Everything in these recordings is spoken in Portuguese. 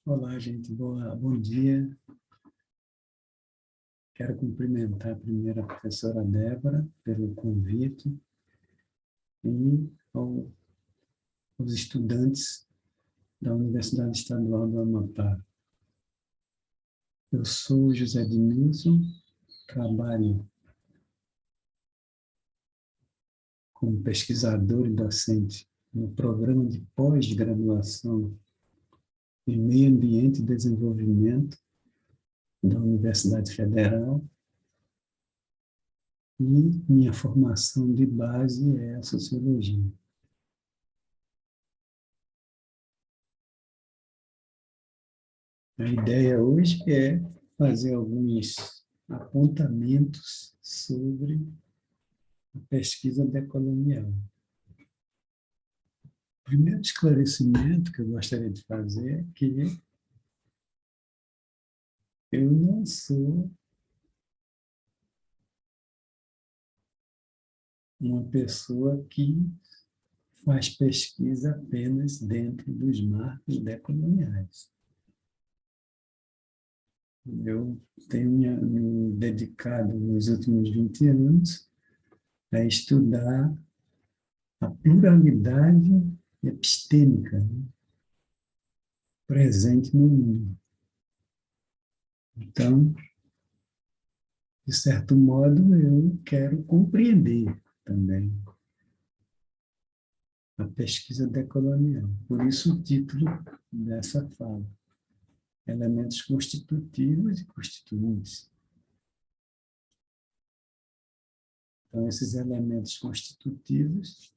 Olá, gente. Bom dia. Quero cumprimentar primeiro a professora Débora pelo convite e aos estudantes da Universidade Estadual do Amapá. Eu sou José Denilson, trabalho como pesquisador e docente no programa de pós-graduação em Meio Ambiente e Desenvolvimento da Universidade Federal e minha formação de base é a sociologia. A ideia hoje é fazer alguns apontamentos sobre a pesquisa decolonial. O primeiro esclarecimento que eu gostaria de fazer é que eu não sou uma pessoa que faz pesquisa apenas dentro dos marcos decoloniais. Eu tenho me dedicado nos últimos 20 anos a estudar a pluralidade epistêmica, né, presente no mundo. Então, de certo modo, eu quero compreender também a pesquisa decolonial. Por isso o título dessa fala, Elementos Constitutivos e Constituintes. Então, esses elementos constitutivos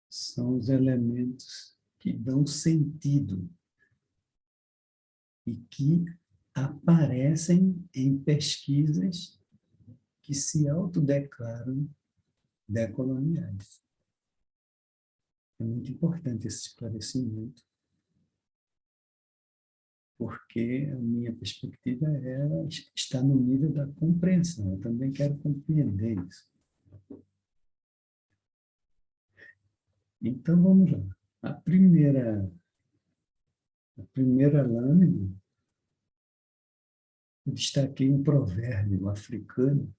são os elementos que dão sentido e que aparecem em pesquisas que se autodeclaram decoloniais. É muito importante esse esclarecimento, porque a minha perspectiva está no nível da compreensão. Eu também quero compreender isso. Então, vamos lá. A primeira lâmina, eu destaquei um provérbio africano,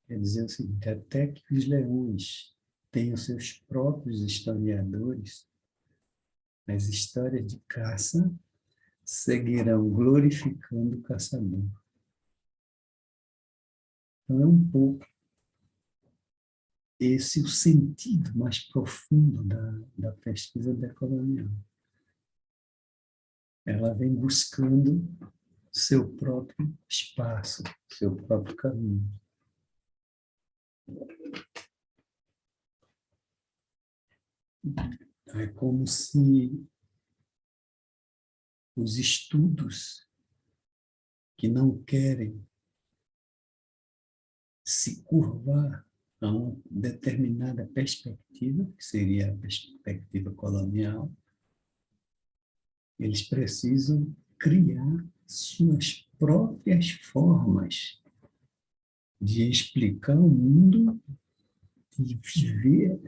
quer dizer o seguinte: até que os leões tenham seus próprios historiadores, as histórias de caça seguirão glorificando o caçador. Então, é um pouco esse o sentido mais profundo da pesquisa decolonial. Ela vem buscando seu próprio espaço, seu próprio caminho. É como se os estudos que não querem se curvar a uma determinada perspectiva, que seria a perspectiva colonial, eles precisam criar suas próprias formas de explicar o mundo, de viver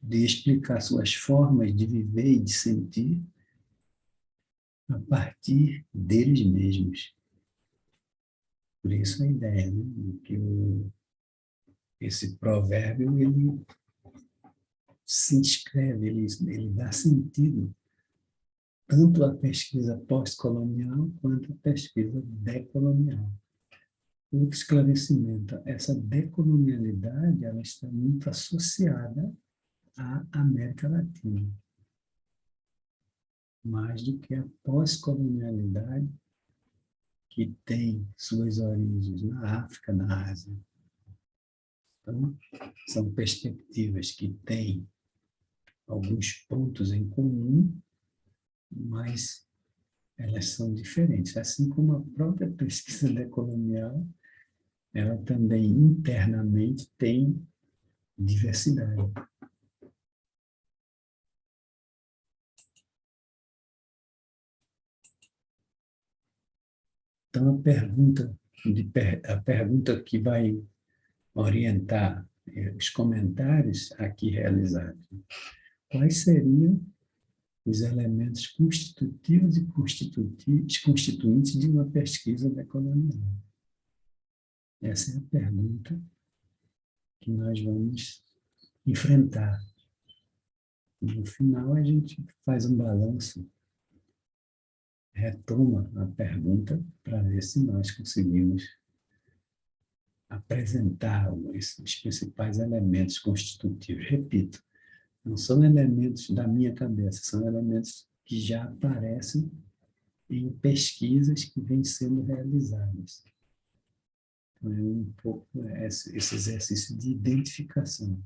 de explicar suas formas de viver e de sentir a partir deles mesmos. Por isso a ideia, né, de que esse provérbio ele se inscreve, ele dá sentido tanto à pesquisa pós-colonial quanto à pesquisa decolonial. Outro esclarecimento: essa decolonialidade ela está muito associada à América Latina, mais do que a pós-colonialidade, que tem suas origens na África, na Ásia. Então, são perspectivas que têm alguns pontos em comum, mas elas são diferentes. Assim como a própria pesquisa decolonial, ela também internamente tem diversidade. Então, a pergunta que vai orientar os comentários aqui realizados: quais seriam os elementos constitutivos e constituintes de uma pesquisa decolonial? Essa é a pergunta que nós vamos enfrentar. No final, a gente faz um balanço, retoma a pergunta para ver se nós conseguimos apresentar os principais elementos constitutivos. Repito, não são elementos da minha cabeça, são elementos que já aparecem em pesquisas que vêm sendo realizadas. Então, é um pouco esse exercício de identificação.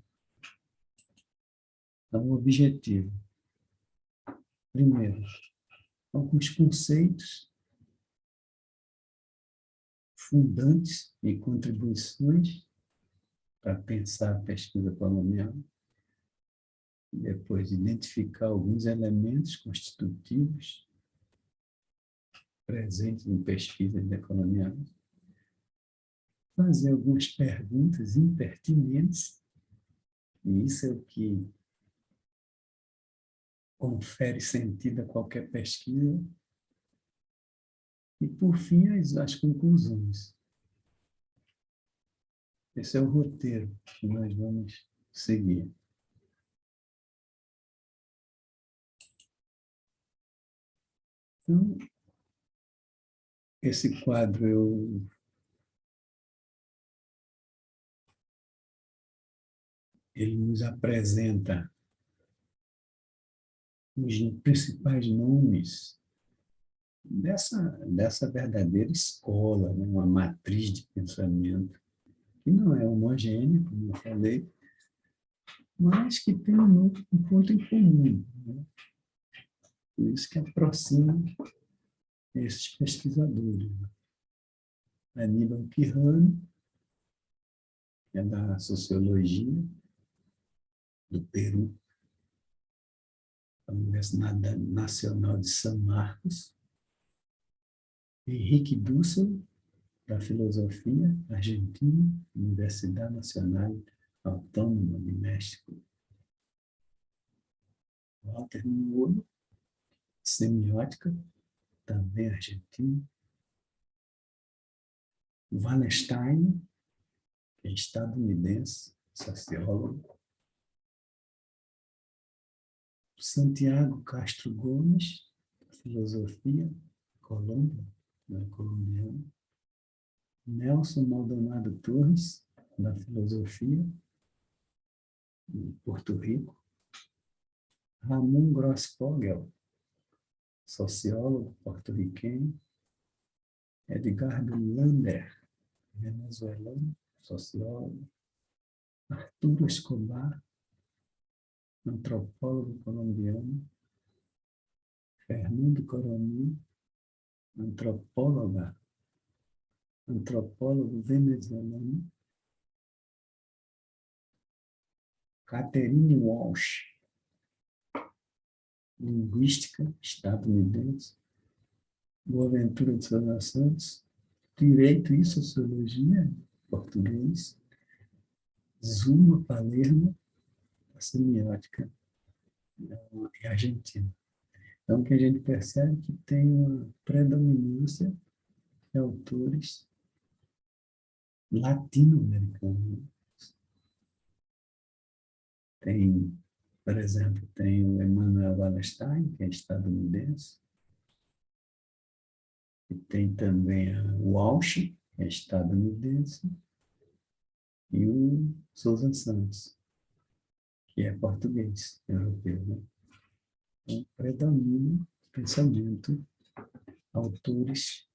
Então, o objetivo, primeiro, alguns conceitos fundantes e contribuições para pensar a pesquisa colonial, depois identificar alguns elementos constitutivos presentes em pesquisas decoloniais, fazer algumas perguntas impertinentes, e isso é o que confere sentido a qualquer pesquisa, e, por fim, as conclusões. Esse é o roteiro que nós vamos seguir. Então, esse quadro ele nos apresenta os principais nomes dessa verdadeira escola, né? Uma matriz de pensamento, que não é homogênea, como eu falei, mas que tem um ponto em comum. Né? Por isso que aproxima esses pesquisadores. Aníbal Quijano, que é da sociologia do Peru, da Universidade Nacional de São Marcos. Henrique Dussel, da filosofia argentina, Universidade Nacional Autônoma de México. Walter Miolo, semiótica, também argentino. Wallenstein, que é estadunidense, sociólogo. Santiago Castro Gomes, filosofia, Colômbia, colombiano. Nelson Maldonado Torres, da filosofia, em Porto Rico. Ramon Grossfogel, sociólogo porto-riquenho. Edgardo Lander, venezuelano, sociólogo. Arturo Escobar, antropólogo colombiano. Fernando Coronel, antropólogo venezuelano. Catherine Walsh, linguística estadunidense. Boaventura de Souza Santos, direito e sociologia, português. Zuma Palermo, semiótica, e argentina. Então, o que a gente percebe que tem uma predominância de autores latino-americanos. Tem, por exemplo, tem o Emanuel Wallenstein, que é estadunidense, e tem também a Walsh, que é estadunidense, e o Souza Santos, que é português, europeu. Né? Então, predomina o pensamento, autores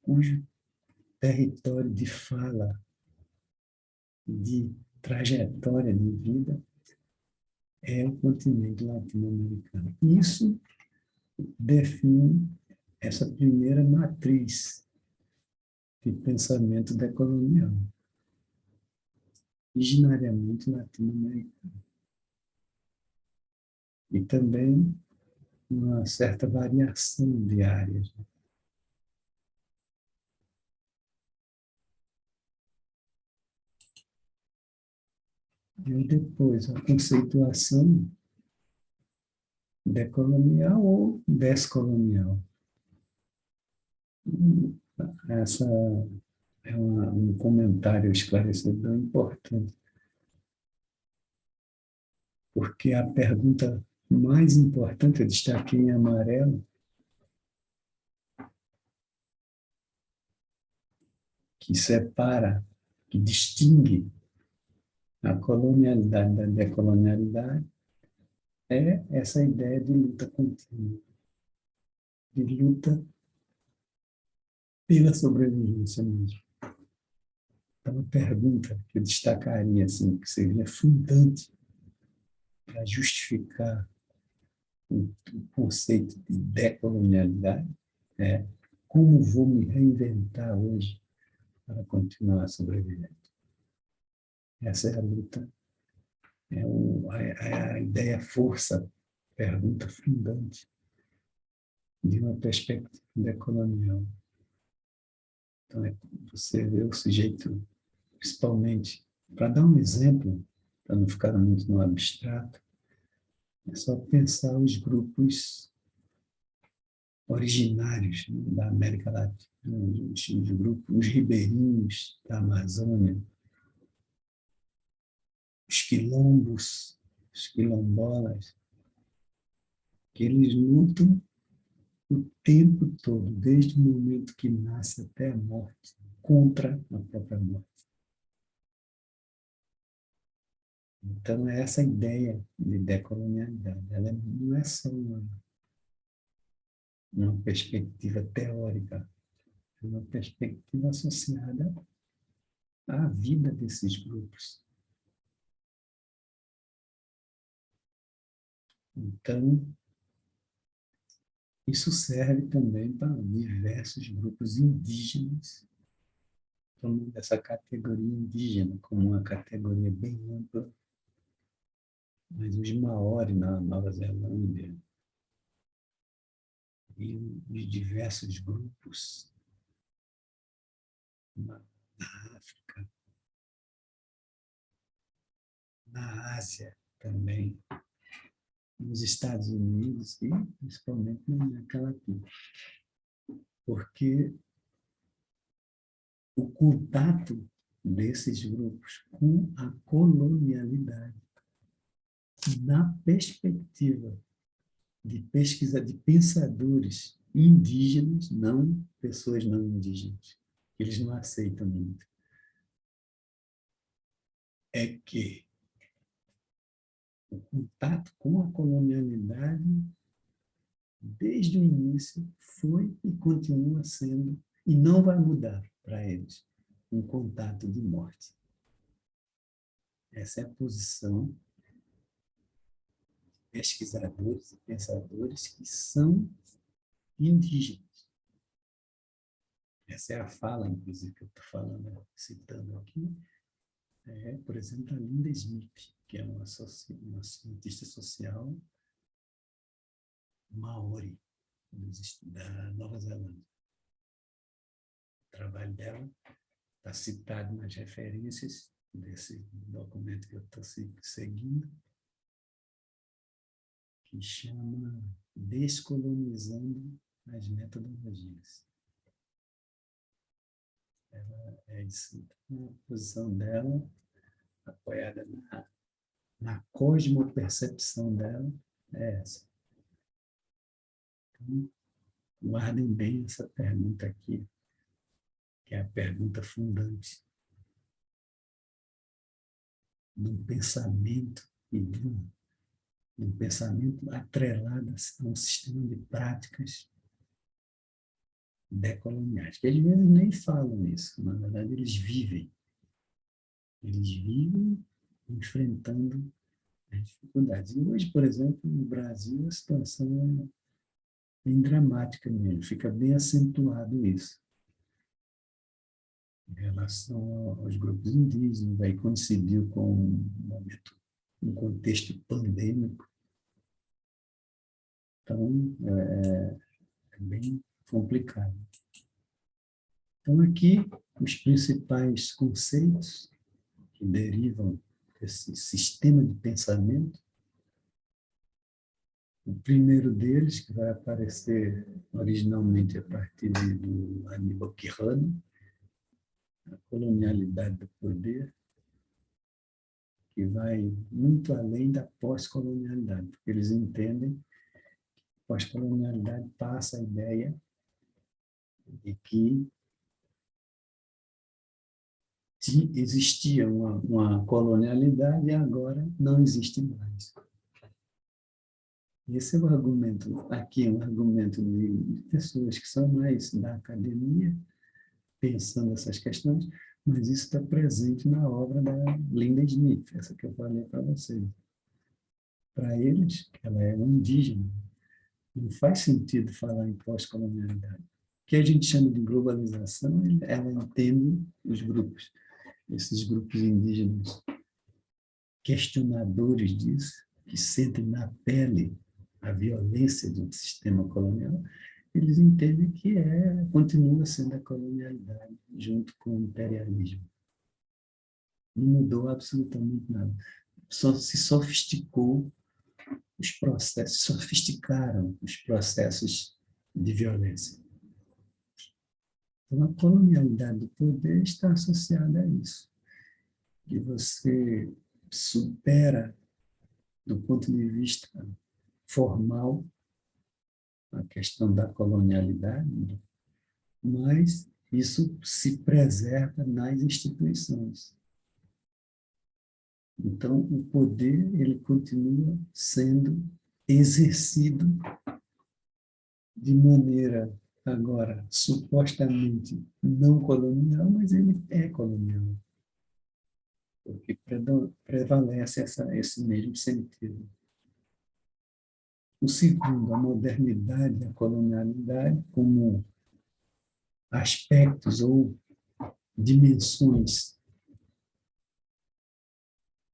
cujo território de fala, de trajetória de vida, é o continente latino-americano. Isso define essa primeira matriz de pensamento decolonial, originariamente latino-americano. E também uma certa variação de áreas. E depois, a conceituação decolonial ou descolonial. Essa é um comentário esclarecedor importante, porque a pergunta mais importante, eu destaquei em amarelo, que separa, que distingue a colonialidade da decolonialidade, é essa ideia de luta contínua, de luta pela sobrevivência mesmo. Então, a pergunta que eu destacaria, assim, que seria fundante para justificar o conceito de decolonialidade, é como vou me reinventar hoje para continuar sobrevivendo. Essa é a luta, a ideia força, pergunta fundante de uma perspectiva decolonial. Então, você vê o sujeito, principalmente, para dar um exemplo, para não ficar muito no abstrato, é só pensar os grupos originários, né, da América Latina, os grupos, os ribeirinhos da Amazônia, os quilombos, os quilombolas, que eles lutam o tempo todo, desde o momento que nasce até a morte, contra a própria morte. Então, é essa ideia de decolonialidade. Ela não é só uma perspectiva teórica, é uma perspectiva associada à vida desses grupos. Então, isso serve também para diversos grupos indígenas, tomando essa categoria indígena como uma categoria bem ampla, mas os Maori na Nova Zelândia e os diversos grupos na África, na Ásia também, nos Estados Unidos e principalmente na América Latina, porque o contato desses grupos com a colonialidade, na perspectiva de pesquisa de pensadores indígenas, não pessoas não indígenas, eles não aceitam muito, é que o contato com a colonialidade, desde o início, foi e continua sendo, e não vai mudar para eles, um contato de morte. Essa é a posição de pesquisadores e pensadores que são indígenas. Essa é a fala, inclusive, que eu estou falando, citando aqui, por exemplo, a Linda Smith, que é uma cientista social maori, da Nova Zelândia. O trabalho dela está citado nas referências desse documento que eu estou seguindo, que chama Descolonizando as Metodologias. Ela é isso, a posição dela, apoiada na cosmopercepção dela, é essa. Então, guardem bem essa pergunta aqui, que é a pergunta fundante de um pensamento e de um pensamento atrelado a um sistema de práticas decoloniais, que às vezes nem falam isso, na verdade eles vivem enfrentando as dificuldades. E hoje, por exemplo, no Brasil, a situação é bem dramática mesmo, fica bem acentuado isso, em relação aos grupos indígenas, aí coincidiu com um contexto pandêmico, então é bem complicado. Então, aqui, os principais conceitos que derivam desse sistema de pensamento O primeiro deles, que vai aparecer originalmente a partir do Aníbal Quijano, a colonialidade do poder, que vai muito além da pós-colonialidade, porque eles entendem que a pós-colonialidade passa a ideia de que existia uma colonialidade e agora não existe mais. Esse é o argumento, aqui é um argumento de pessoas que são mais da academia, pensando essas questões, mas isso está presente na obra da Linda Smith, essa que eu falei para vocês. Para eles, ela é uma indígena, não faz sentido falar em pós-colonialidade. O que a gente chama de globalização, ela entende os grupos, esses grupos indígenas questionadores disso, que sentem na pele a violência do sistema colonial, eles entendem que continua sendo a colonialidade junto com o imperialismo. Não mudou absolutamente nada. Só se sofisticou os processos, sofisticaram os processos de violência. Então, a colonialidade do poder está associada a isso, que você supera, do ponto de vista formal, a questão da colonialidade, mas isso se preserva nas instituições. Então, o poder ele continua sendo exercido de maneira, agora, supostamente não colonial, mas ele é colonial, porque prevalece esse mesmo sentido. O segundo, a modernidade e a colonialidade como aspectos ou dimensões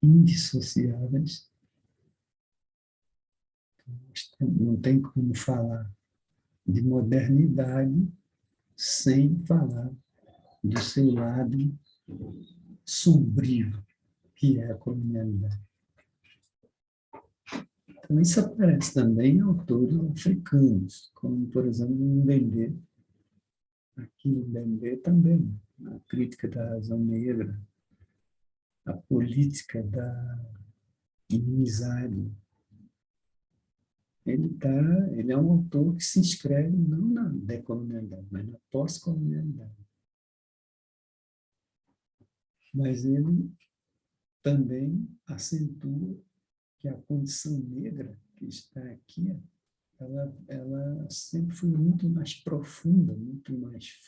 indissociáveis. Não tem como falar de modernidade sem falar do seu lado sombrio, que é a colonialidade. Então, isso aparece também em autores africanos, como, por exemplo, Mbembe. Aqui em Mbembe também, a crítica da razão negra, a política da inimizade. Ele é um autor que se inscreve não na decolonialidade, mas na pós-colonialidade. Mas ele também acentua que a condição negra que está aqui, ela sempre foi muito mais profunda, muito mais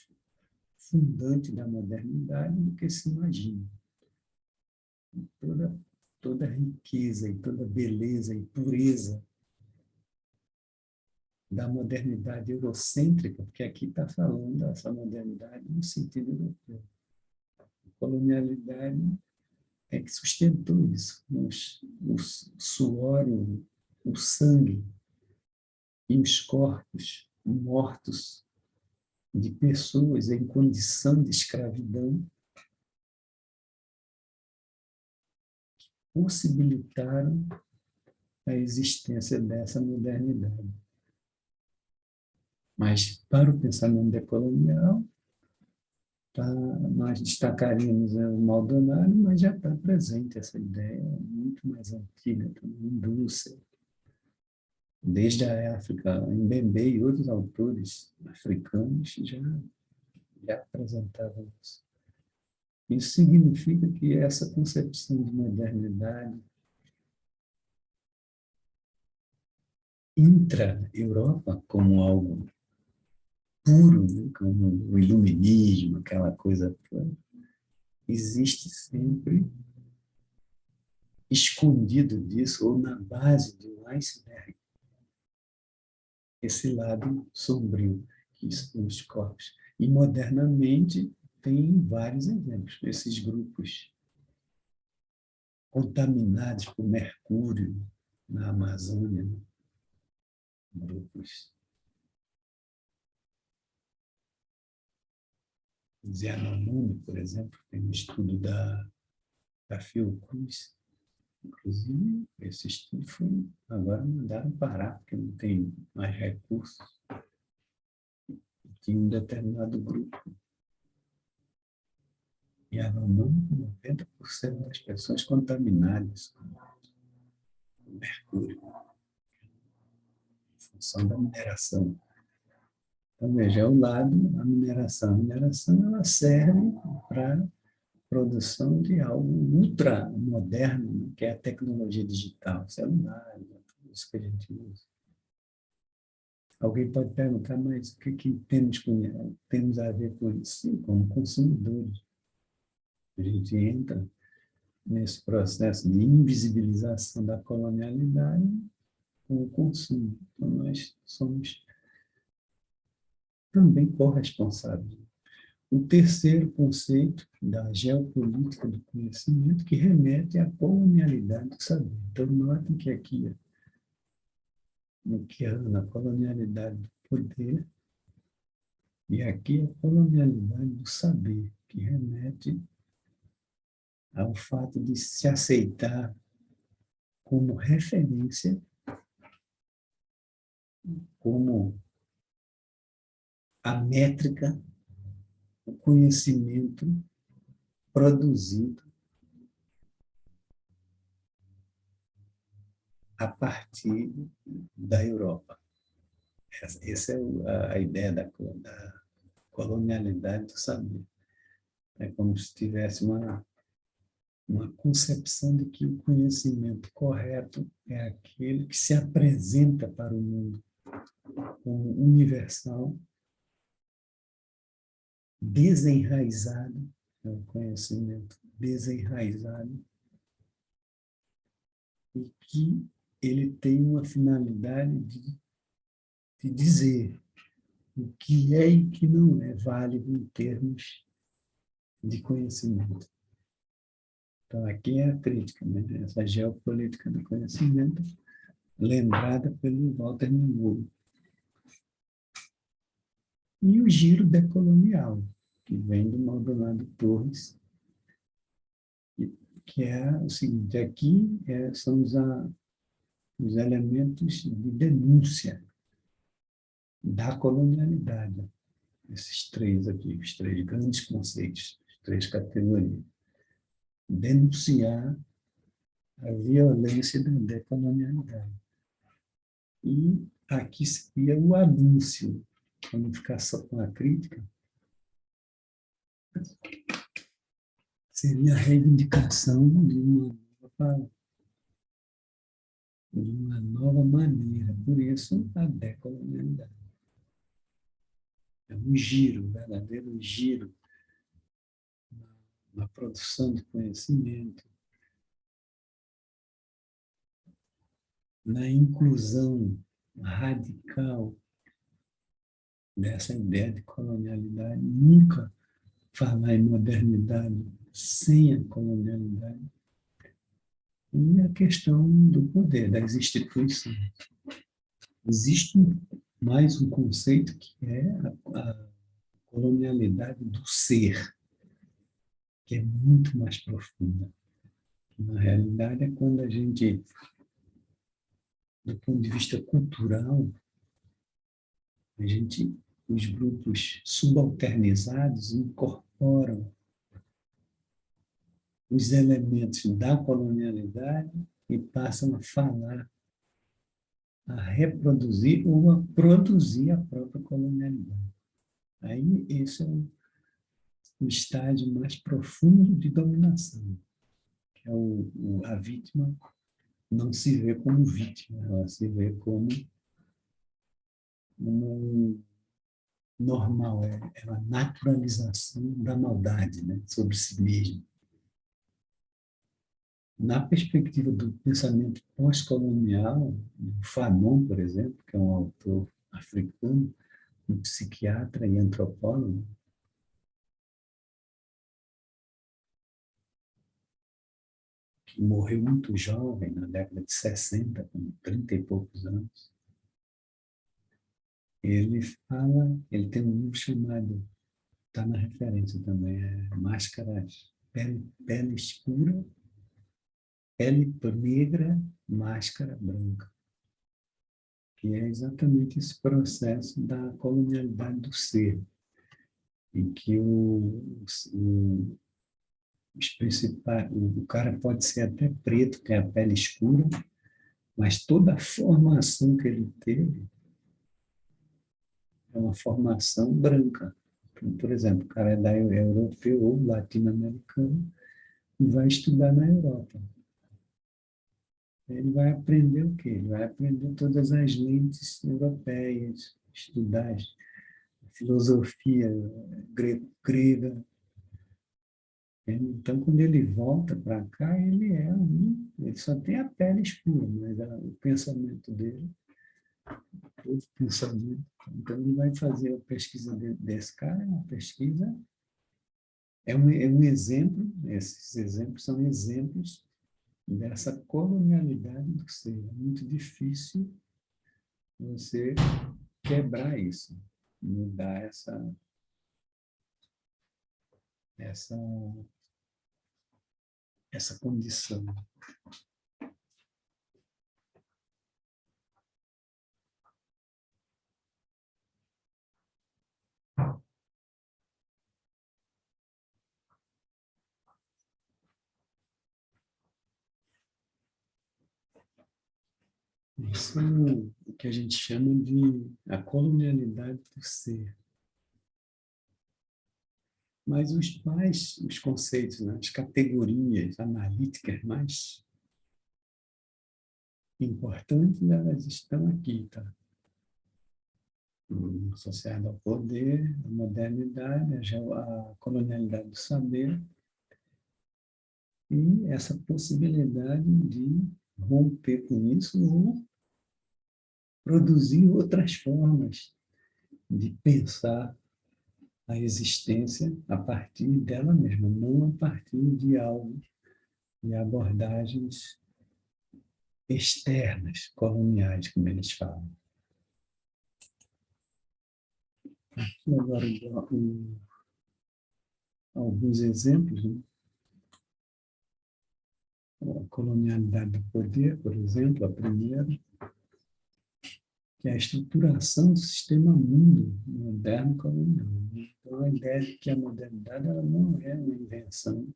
fundante da modernidade do que se imagina. Toda a riqueza e toda a beleza e pureza da modernidade eurocêntrica, porque aqui está falando dessa modernidade no sentido europeu. A colonialidade é que sustentou isso, o suor, o sangue e os corpos mortos de pessoas em condição de escravidão possibilitaram a existência dessa modernidade. Mas, para o pensamento decolonial, nós destacaríamos o Maldonado, mas já está presente essa ideia muito mais antiga, também em Dussel, desde a África, Mbembe e outros autores africanos já apresentavam isso. Isso significa que essa concepção de modernidade intra-Europa como algo puro, né, como o iluminismo, aquela coisa toda, existe sempre escondido disso ou na base de um iceberg. Esse lado sombrio que são os corpos. E modernamente tem vários exemplos. Esses grupos contaminados por mercúrio na Amazônia, né? Grupos Yanomami, por exemplo, tem um estudo da Fiocruz, Inclusive, esse estudo foi agora mandaram parar, porque não tem mais recursos. Tinha um determinado grupo, e Anomã, 90% das pessoas contaminadas com mercúrio, em função da mineração. Então, veja, ao lado, a mineração. A mineração ela serve para produção de algo ultra moderno, né, que é a tecnologia digital, celular, né, tudo isso que a gente usa. Alguém pode perguntar, mas o que temos a ver com isso? Sim, como consumidores. A gente entra nesse processo de invisibilização da colonialidade com o consumo. Então, nós somos também corresponsáveis. O terceiro conceito da geopolítica do conhecimento, que remete à colonialidade do saber. Então, notem que aqui, no que é na colonialidade do poder, e aqui a colonialidade do saber, que remete ao fato de se aceitar como referência, como a métrica, o conhecimento produzido a partir da Europa. Essa é a ideia da colonialidade do saber. É como se tivesse uma concepção de que o conhecimento correto é aquele que se apresenta para o mundo como universal, desenraizado, é um conhecimento desenraizado, e que ele tem uma finalidade de dizer o que é e o que não é válido em termos de conhecimento. Então, aqui é a crítica, né? Essa geopolítica do conhecimento, lembrada pelo Walter Niebuhr. E o giro decolonial, que vem do Maldonado Torres, que é o seguinte: aqui são os elementos de denúncia da colonialidade, esses três aqui, os três grandes conceitos, as três categorias. Denunciar a violência da decolonialidade. E aqui seria o anúncio, para não ficar só com a crítica, seria a reivindicação de uma nova maneira. Por isso, a decolonialidade. É um giro, um verdadeiro giro na produção de conhecimento, na inclusão radical dessa ideia de colonialidade. Nunca falar em modernidade sem a colonialidade. E a questão do poder, das instituições. Existe mais um conceito que é a colonialidade do ser, que é muito mais profunda. Na realidade, é quando a gente, do ponto de vista cultural, os grupos subalternizados incorporam os elementos da colonialidade e passam a falar, a reproduzir ou a produzir a própria colonialidade. Aí, esse é o estágio mais profundo de dominação, que é a vítima não se vê como vítima, ela se vê como normal, é a naturalização da maldade, né, sobre si mesmo. Na perspectiva do pensamento pós-colonial, o Fanon, por exemplo, que é um autor africano, um psiquiatra e antropólogo, que morreu muito jovem, na década de 60, com 30 e poucos anos, ele tem um livro chamado, está na referência também, Máscaras, Pele Escura pele negra, máscara branca, que é exatamente esse processo da colonialidade do ser, em que os principais, o cara pode ser até preto, tem a pele escura, mas toda a formação que ele teve é uma formação branca. Então, por exemplo, o cara é europeu ou latino-americano e vai estudar na Europa. Ele vai aprender o quê? Ele vai aprender todas as lentes europeias, estudar filosofia grega. Então, quando ele volta para cá, ele só tem a pele escura, mas o pensamento dele, todo pensamento. Então, ele vai fazer a pesquisa desse cara, uma pesquisa, é um exemplo, esses exemplos são exemplos dessa colonialidade do ser. É muito difícil você quebrar isso, mudar essa, essa condição. Isso é o que a gente chama de a colonialidade do ser. Mas os conceitos, né, as categorias analíticas mais importantes, elas estão aqui, tá? Associado ao poder, a modernidade, a colonialidade do saber e essa possibilidade de romper com isso ou produzir outras formas de pensar a existência a partir dela mesma, não a partir de algo, de abordagens externas, coloniais, como eles falam. Aqui agora alguns exemplos, né? A colonialidade do poder, por exemplo, a primeira, que é a estruturação do sistema mundo moderno colonial. Então, a ideia de que a modernidade ela não é uma invenção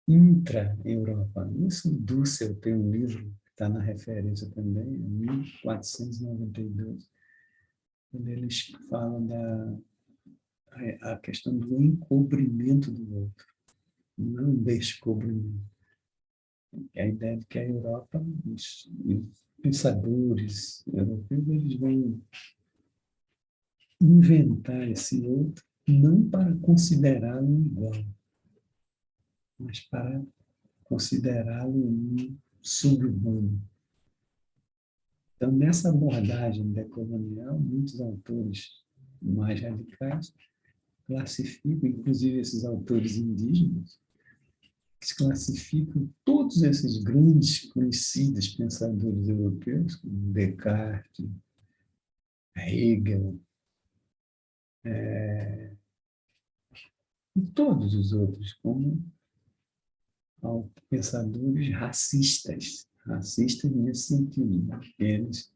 intra-Europa. Isso Dussel tem um livro que está na referência também, 1492, quando eles falam a questão do encobrimento do outro, não descobrimento. A ideia de que a Europa, os pensadores europeus, eles vão inventar esse outro não para considerá-lo igual, mas para considerá-lo um sub-humano. Então, nessa abordagem decolonial, muitos autores mais radicais classificam, inclusive esses autores indígenas, que classificam todos esses grandes conhecidos pensadores europeus, como Descartes, Hegel, e todos os outros, como pensadores racistas nesse sentido, né? Eles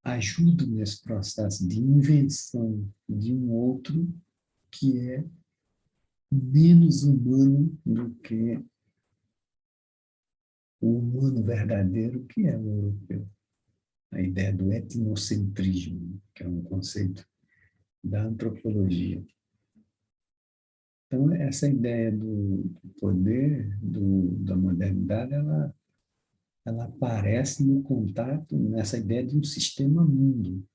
ajudam nesse processo de invenção de um outro que é menos humano do que o humano verdadeiro, que é o europeu. A ideia do etnocentrismo, que é um conceito da antropologia. Então, essa ideia do poder, da modernidade, ela aparece no contato, nessa ideia de um sistema mundo.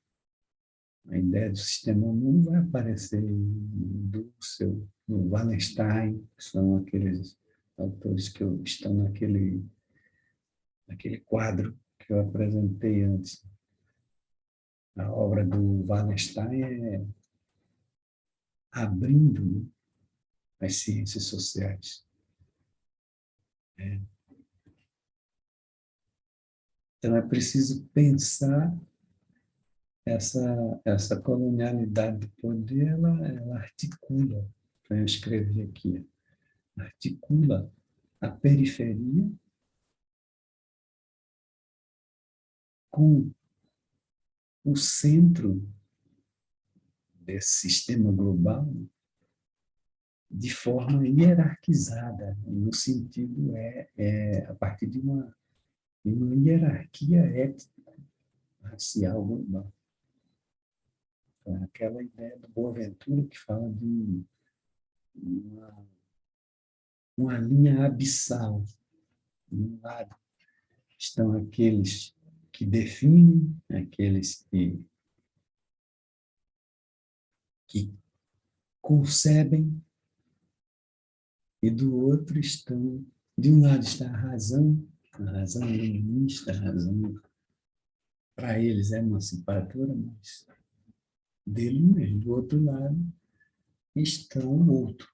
A ideia do sistema mundo vai aparecer no Dussel, no Wallenstein, que são aqueles autores que estão naquele quadro que eu apresentei antes. A obra do Wallenstein é abrindo, né, as ciências sociais. Então, é preciso pensar essa colonialidade do poder, ela articula, então eu escrevi aqui, articula a periferia com o centro desse sistema global de forma hierarquizada, no sentido a partir de uma hierarquia étnico-racial global. Então, aquela ideia do Boaventura que fala de uma linha abissal. De um lado estão aqueles que definem, aqueles que concebem, e do outro estão, de um lado está a razão iluminista, a razão para eles é emancipadora, mas dele mesmo. Do outro lado estão o outro.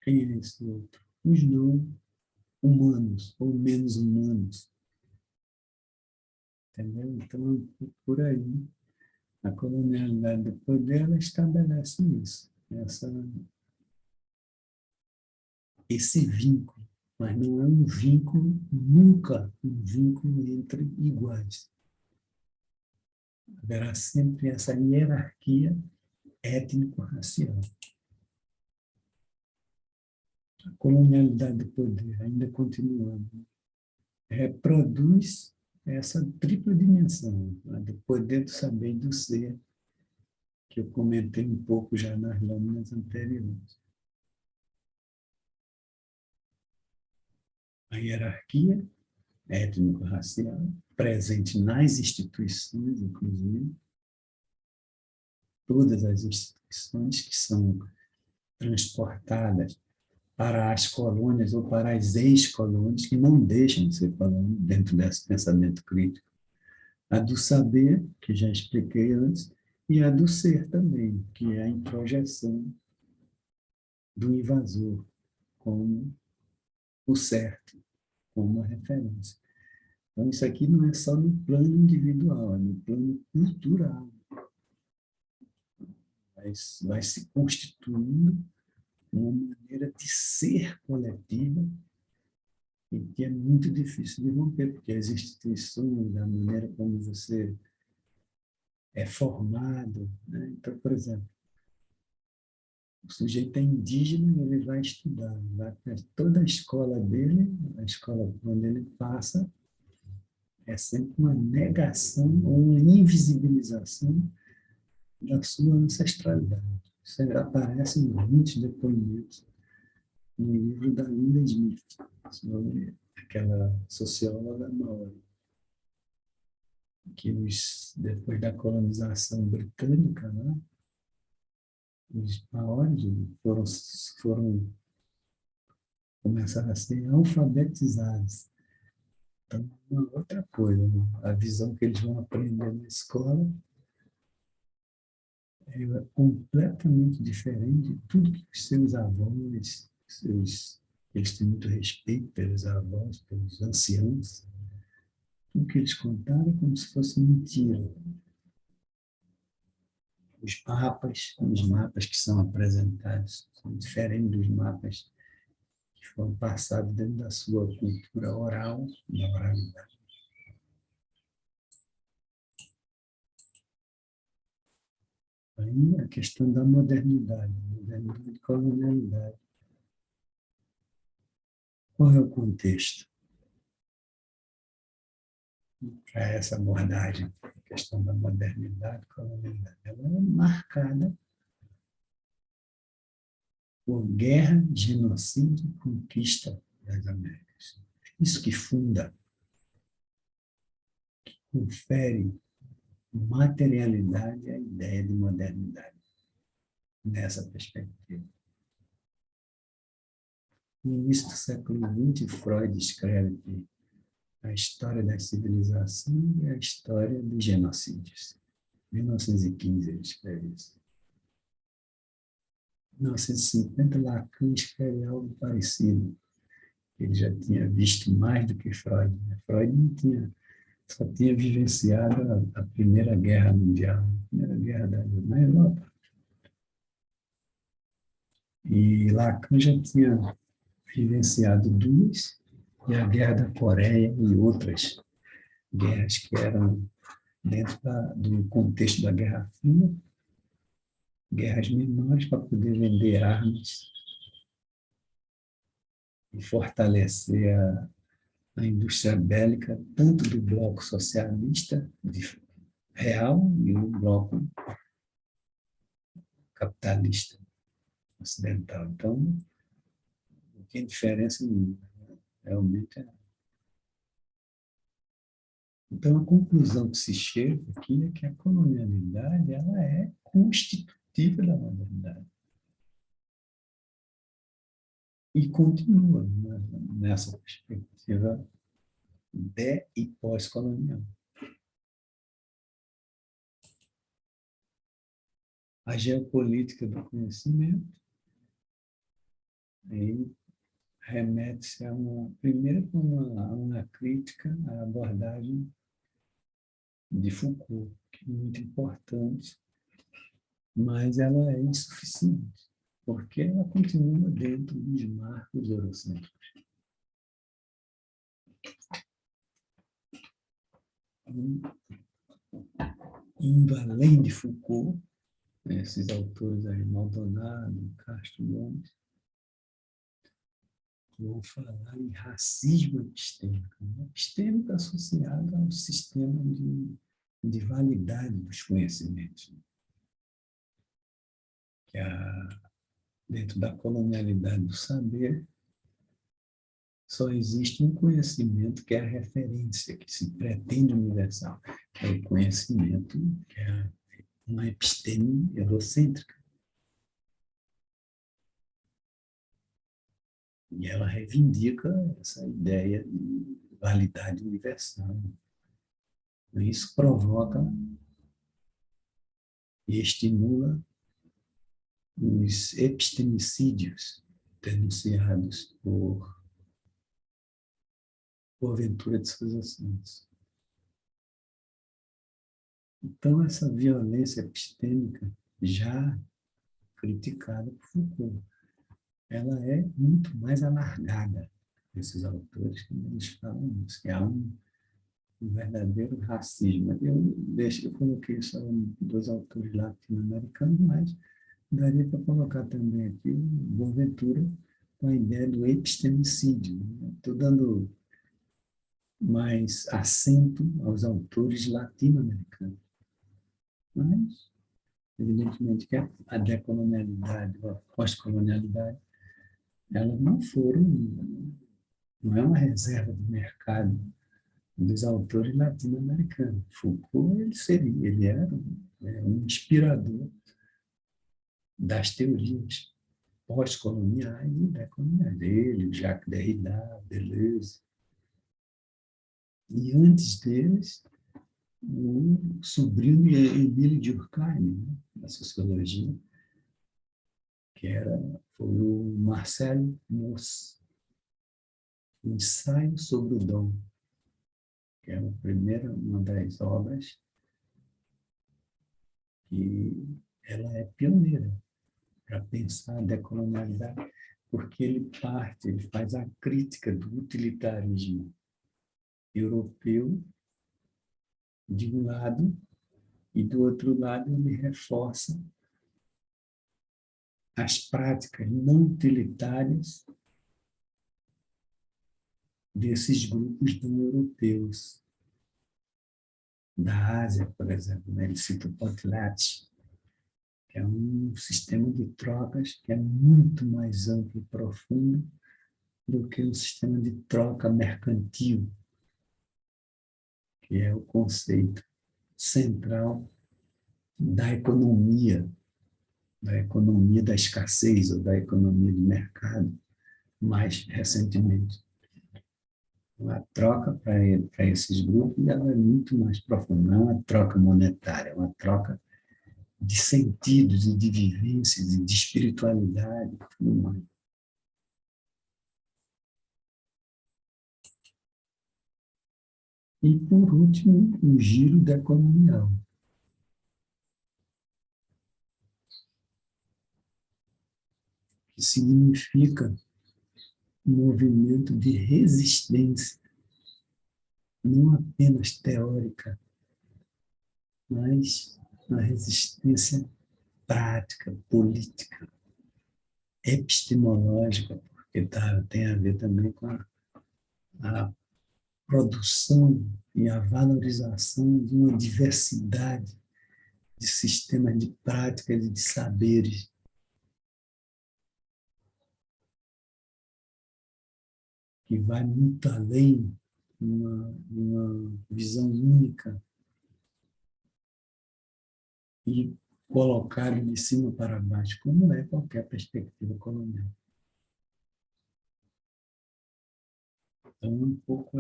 Quem é esse outro? Os não humanos, ou menos humanos. Entendeu? Então, por aí, a colonialidade do poder, ela estabelece isso, esse vínculo, mas não é um vínculo, nunca um vínculo entre iguais. Haverá sempre essa hierarquia étnico-racial. A colonialidade do poder, ainda continuando, reproduz essa tripla dimensão, a do poder, do saber e do ser, que eu comentei um pouco já nas lâminas anteriores. A hierarquia étnico-racial, presente nas instituições, inclusive, todas as instituições que são transportadas para as colônias ou para as ex-colônias, que não deixam de ser colônias dentro desse pensamento crítico. A do saber, que já expliquei antes, e a do ser também, que é a introjeção do invasor como o certo, como a referência. Então, isso aqui não é só no plano individual, é no plano cultural. Vai se constituindo uma maneira de ser coletiva e que é muito difícil de romper, porque as instituições, a maneira como você é formado, né? Então, por exemplo, o sujeito é indígena, ele vai estudar, toda a escola dele, a escola onde ele passa, é sempre uma negação ou uma invisibilização da sua ancestralidade. Isso aparece em muitos depoimentos no livro da Linda Smith, sobre aquela socióloga maori, que depois da colonização britânica, né, os maoris começaram a ser alfabetizados. Então, uma outra coisa, a visão que eles vão aprender na escola é completamente diferente de tudo que os seus avós, eles têm muito respeito pelos avós, pelos anciãos, tudo que eles contaram é como se fosse mentira. Os mapas que são apresentados são diferentes dos mapas que foram passados dentro da sua cultura oral, da oralidade. Aí a questão da modernidade e colonialidade. Qual é o contexto para essa abordagem? A questão da modernidade e colonialidade. Ela é marcada por guerra, genocídio e conquista das Américas. Isso que funda, confere materialidade à ideia de modernidade, nessa perspectiva. No início do século XX, Freud escreve que a história da civilização e a história dos genocídios. Em 1915 ele escreve isso. Em 1950, Lacan escreve algo parecido. Ele já tinha visto mais do que Freud. Freud não tinha, só tinha vivenciado a Primeira Guerra Mundial, a Primeira Guerra na Europa. E Lacan já tinha vivenciado duas, e a Guerra da Coreia e outras guerras que eram dentro do contexto da Guerra Fria, guerras menores para poder vender armas e fortalecer a indústria bélica, tanto do bloco socialista real e o bloco capitalista ocidental. Então, não tem diferença nenhuma. Realmente é. Então, a conclusão que se chega aqui é que a colonialidade ela é constitutiva da modernidade. E continua nessa perspectiva de e pós-colonial. A geopolítica do conhecimento aí remete-se primeiro a uma crítica à abordagem de Foucault, que é muito importante, mas ela é insuficiente, porque ela continua dentro dos marcos eurocêntricos. Indo além de Foucault, esses autores aí, Maldonado, Castro Gomes, vão falar em racismo epistêmico. Epistêmico associado ao sistema de validade dos conhecimentos, que dentro da colonialidade do saber, só existe um conhecimento que é a referência, que se pretende universal, que é o conhecimento, que é uma episteme eurocêntrica. E ela reivindica essa ideia de validade universal. Isso provoca e estimula os epistemicídios denunciados por Boaventura de Sousa Santos. Então, essa violência epistêmica, já criticada por Foucault, ela é muito mais alargada. Esses autores, quando eles falam isso, que há um verdadeiro racismo. Eu coloquei só dois autores latino-americanos, mas daria para colocar também aqui o Boaventura com a ideia do epistemicídio. Estou dando mais acento aos autores latino-americanos. Mas, evidentemente, que a decolonialidade, a pós-colonialidade, elas não é uma reserva de mercado dos autores latino-americanos. Foucault, ele era um inspirador das teorias pós-coloniais e decoloniais. Ele, Jacques Derrida, Deleuze. E antes deles, o sobrinho de Emile Durkheim, né, da sociologia, foi o Marcel Mauss, o Ensaio sobre o Dom, que é uma das obras que ela é pioneira para pensar a decolonialidade, porque ele faz a crítica do utilitarismo europeu de um lado, e do outro lado ele reforça as práticas não utilitárias desses grupos não europeus, da Ásia, por exemplo. Ele cita o Potlatch, que é um sistema de trocas que é muito mais amplo e profundo do que o sistema de troca mercantil, que é o conceito central da economia da escassez ou da economia de mercado, mais recentemente. A troca para esses grupos ela é muito mais profunda, não é uma troca monetária, é uma troca de sentidos e de vivências e de espiritualidade e tudo mais. E, por último, o giro decolonial. Que significa um movimento de resistência, não apenas teórica, mas uma resistência prática, política, epistemológica, porque tem a ver também com a produção e a valorização de uma diversidade de sistemas de práticas e de saberes que vai muito além de uma visão única e colocado de cima para baixo, como é qualquer perspectiva colonial. Então, um pouco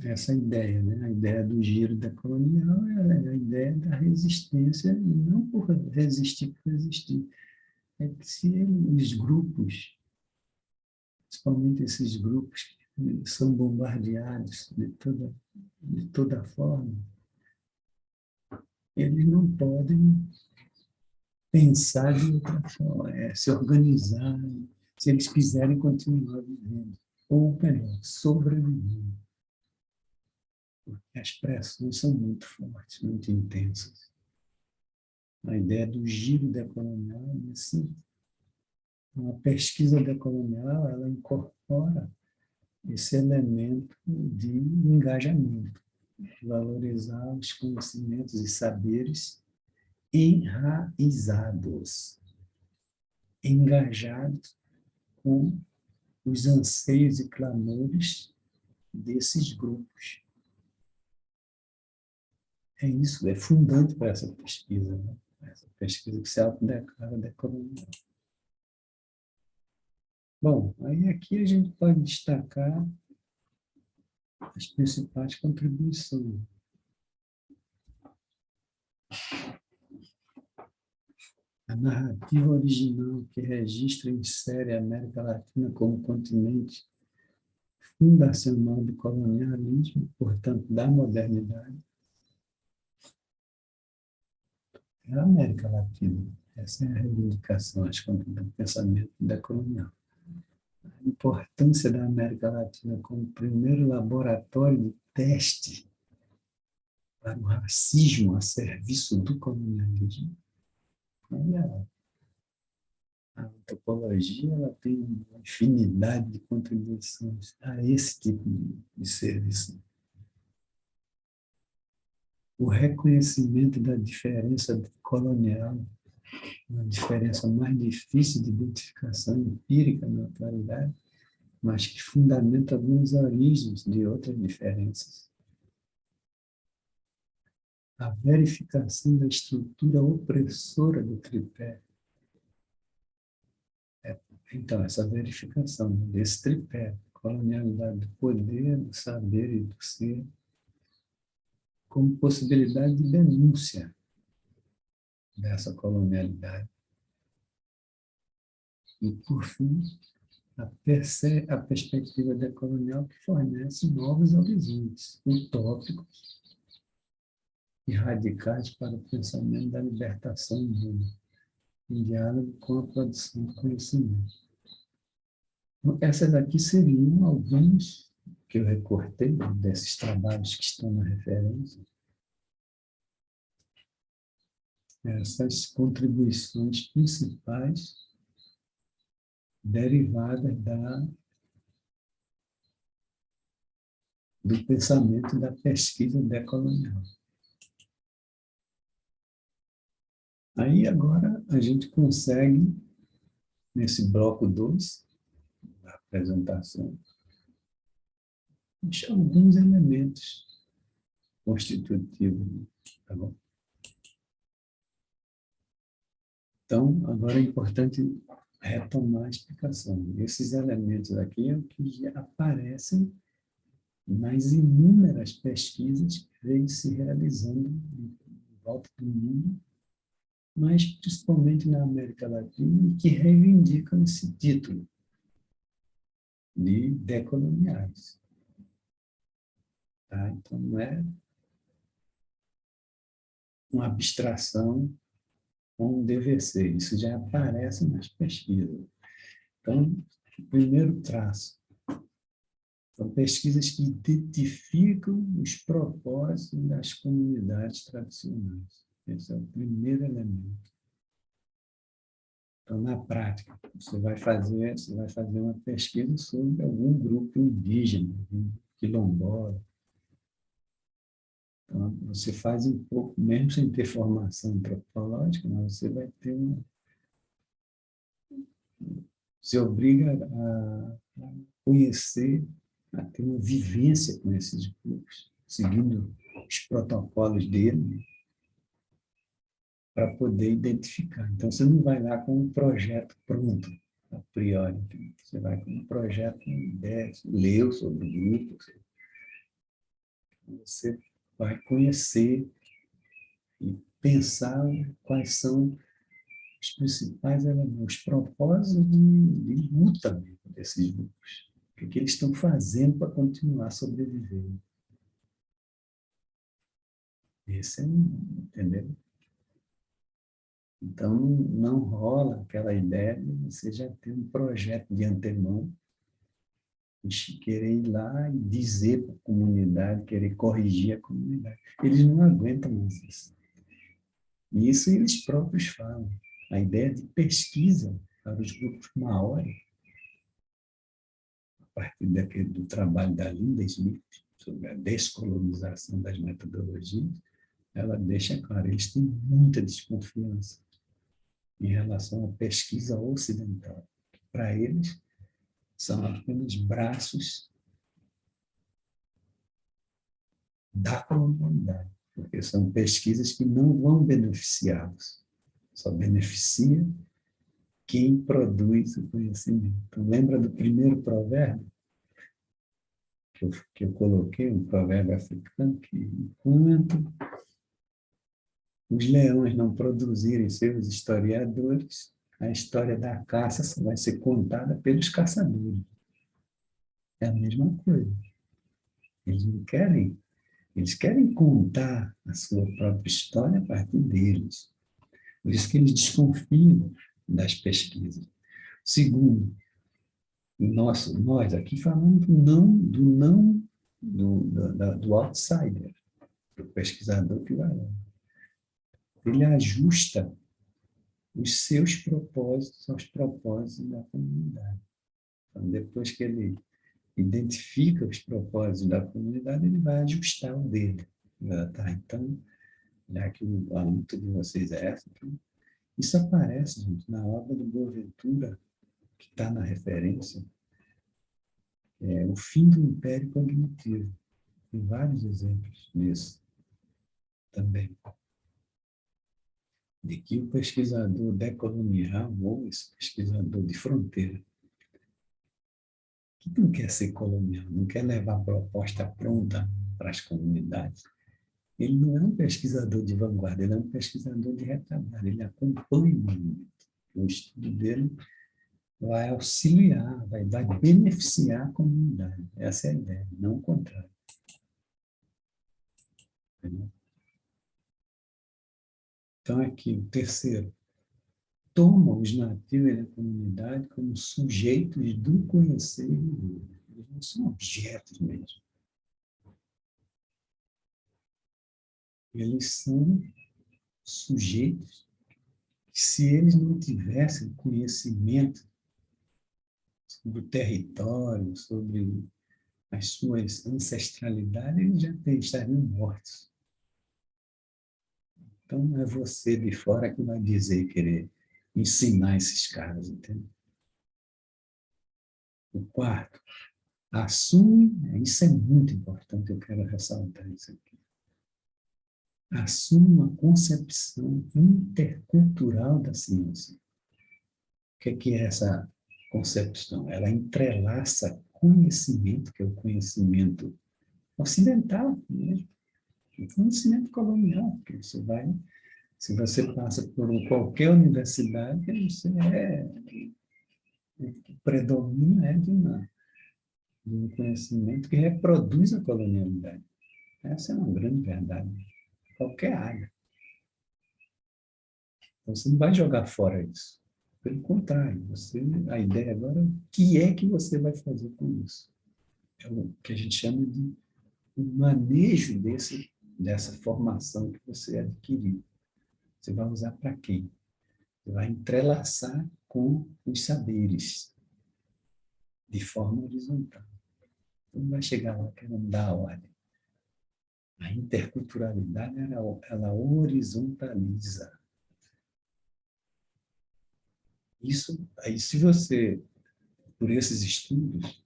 essa ideia, né? A ideia do giro decolonial é a ideia da resistência, e não por resistir, é que se os grupos, principalmente esses grupos que são bombardeados de toda forma, eles não podem pensar de outra forma, se organizar, se eles quiserem continuar vivendo, ou melhor, sobrevivendo. Porque as pressões são muito fortes, muito intensas. A ideia do giro decolonial, assim, a pesquisa decolonial, ela incorpora esse elemento de engajamento, valorizar os conhecimentos e saberes enraizados, engajados com os anseios e clamores desses grupos. É isso, é fundante para essa pesquisa, né? Essa pesquisa que se autodeclara decolonial. Bom, aí aqui a gente pode destacar as principais contribuições. A narrativa original que registra e insere a América Latina como continente fundacional do colonialismo, portanto, da modernidade, é a América Latina. Essa é a reivindicação, acho, do pensamento decolonial. A importância da América Latina como primeiro laboratório de teste para o racismo a serviço do colonialismo. A antropologia ela tem uma infinidade de contribuições a esse tipo de serviço. O reconhecimento da diferença colonial, uma diferença mais difícil de identificação empírica na atualidade, mas que fundamenta algumas origens de outras diferenças. A verificação da estrutura opressora do tripé. Então, essa verificação desse tripé, colonialidade do poder, do saber e do ser, como possibilidade de denúncia dessa colonialidade. E, por fim, a perspectiva decolonial que fornece novos horizontes utópicos e radicais para o pensamento da libertação humana, em diálogo com a produção de conhecimento. Então, essas aqui seriam alguns que eu recortei desses trabalhos que estão na referência, essas contribuições principais derivadas do pensamento da pesquisa decolonial. Aí agora a gente consegue, nesse bloco 2 da apresentação, deixar alguns elementos constitutivos, tá bom? Então, agora é importante retomar a explicação. Esses elementos aqui é o que já aparecem nas inúmeras pesquisas que vêm se realizando em volta do mundo, mas principalmente na América Latina, e que reivindicam esse título de decoloniais. Tá? Então, não é uma abstração como deve ser. Isso já aparece nas pesquisas. Então, o primeiro traço são pesquisas que identificam os propósitos das comunidades tradicionais. Esse é o primeiro elemento. Então, na prática, você vai fazer uma pesquisa sobre algum grupo indígena, algum quilombola. Então, você faz um pouco, mesmo sem ter formação antropológica, mas você vai ter se obriga a conhecer, a ter uma vivência com esses grupos, seguindo os protocolos dele, para poder identificar. Então, você não vai lá com um projeto pronto, a priori. Você vai com um projeto, com ideias, leu sobre o grupo, você vai conhecer e pensar quais são os principais elementos, os propósitos de luta mesmo desses grupos. O que eles estão fazendo para continuar sobrevivendo. Esse é, entendeu? Então, não rola aquela ideia de você já ter um projeto de antemão, de querer ir lá e dizer para a comunidade, querer corrigir a comunidade. Eles não aguentam mais isso. E isso eles próprios falam. A ideia de pesquisa para os grupos maori, a partir do trabalho da Linda Smith, sobre a descolonização das metodologias, ela deixa claro, eles têm muita desconfiança em relação à pesquisa ocidental. Para eles, são apenas braços da colonialidade, porque são pesquisas que não vão beneficiá-los, só beneficia quem produz o conhecimento. Então, lembra do primeiro provérbio que eu coloquei, um provérbio africano, que enquanto os leões não produzirem seus historiadores, a história da caça só vai ser contada pelos caçadores. É a mesma coisa. Eles não querem, eles querem contar a sua própria história a partir deles. Por isso que eles desconfiam das pesquisas. Segundo, nós aqui falamos do outsider, do pesquisador que vai lá. Ele ajusta os seus propósitos aos propósitos da comunidade. Então, depois que ele identifica os propósitos da comunidade, ele vai ajustar o dele. Tá, então, já que a luta de vocês é essa, então, isso aparece, gente, na obra do Boaventura, que está na referência, O Fim do Império Cognitivo. Tem vários exemplos disso também. De que o pesquisador decolonial, ou esse pesquisador de fronteira, que não quer ser colonial, não quer levar a proposta pronta para as comunidades, ele não é um pesquisador de vanguarda, ele é um pesquisador de retaguarda, ele acompanha o movimento. O estudo dele vai auxiliar, vai beneficiar a comunidade. Essa é a ideia, não o contrário. Entendeu? Então, aqui, o terceiro, toma os nativos da comunidade como sujeitos do conhecer e viver. Eles não são objetos mesmo. Eles são sujeitos que, se eles não tivessem conhecimento sobre o território, sobre as suas ancestralidades, eles já estariam mortos. Então, não é você de fora que vai dizer, querer ensinar esses caras, entendeu? O quarto, assume, isso é muito importante, eu quero ressaltar isso aqui, assume uma concepção intercultural da ciência. O que é essa concepção? Ela entrelaça conhecimento, que é o conhecimento ocidental mesmo, o conhecimento colonial, que você vai, se você passa por qualquer universidade, você o predomínio é de um conhecimento que reproduz a colonialidade. Essa é uma grande verdade. Qualquer área. Então, você não vai jogar fora isso. Pelo contrário, a ideia agora é o que é que você vai fazer com isso. É o que a gente chama de um manejo dessa formação que você adquiriu. Você vai usar para quê? Você vai entrelaçar com os saberes, de forma horizontal. Então, não vai chegar lá querendo dar a ordem. A interculturalidade, ela horizontaliza. Isso, aí, se você, por esses estudos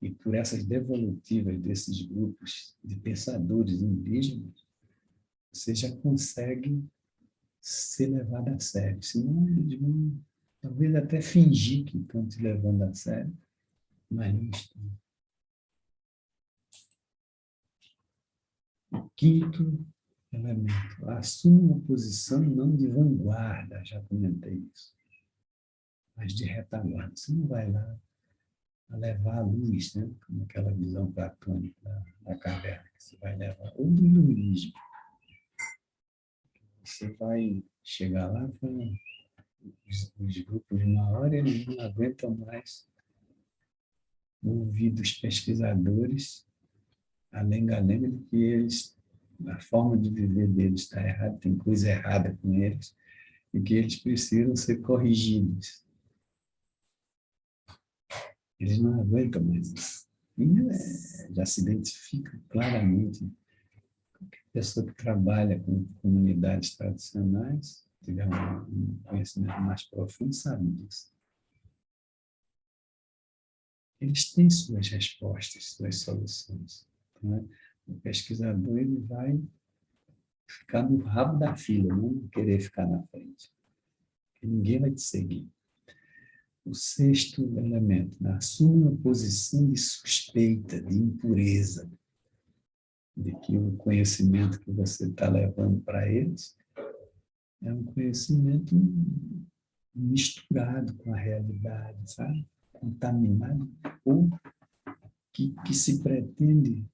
e por essas devolutivas desses grupos de pensadores indígenas, você já consegue ser levado a sério. Senão, eles vão talvez até fingir que estão te levando a sério, mas não estão. Quinto elemento, assuma uma posição não de vanguarda, já comentei isso, mas de retaguarda. Você não vai lá a levar a luz, né? Como aquela visão platônica da caverna, que você vai levar, ou do iluminismo. Você vai chegar lá com os grupos de uma hora, eles não aguentam mais ouvir dos pesquisadores a lenga-lenga de que a forma de viver deles está errada, tem coisa errada com eles, e que eles precisam ser corrigidos. Eles não aguentam mais isso. E já se identifica claramente. Qualquer pessoa que trabalha com comunidades tradicionais, tiver um conhecimento mais profundo, sabe disso. Eles têm suas respostas, suas soluções. Então, o pesquisador ele vai ficar no rabo da fila, não querer ficar na frente. Porque ninguém vai te seguir. O sexto elemento, né? Assuma uma posição de suspeita, de impureza, de que o conhecimento que você está levando para eles é um conhecimento misturado com a realidade, sabe? Contaminado, ou que se pretende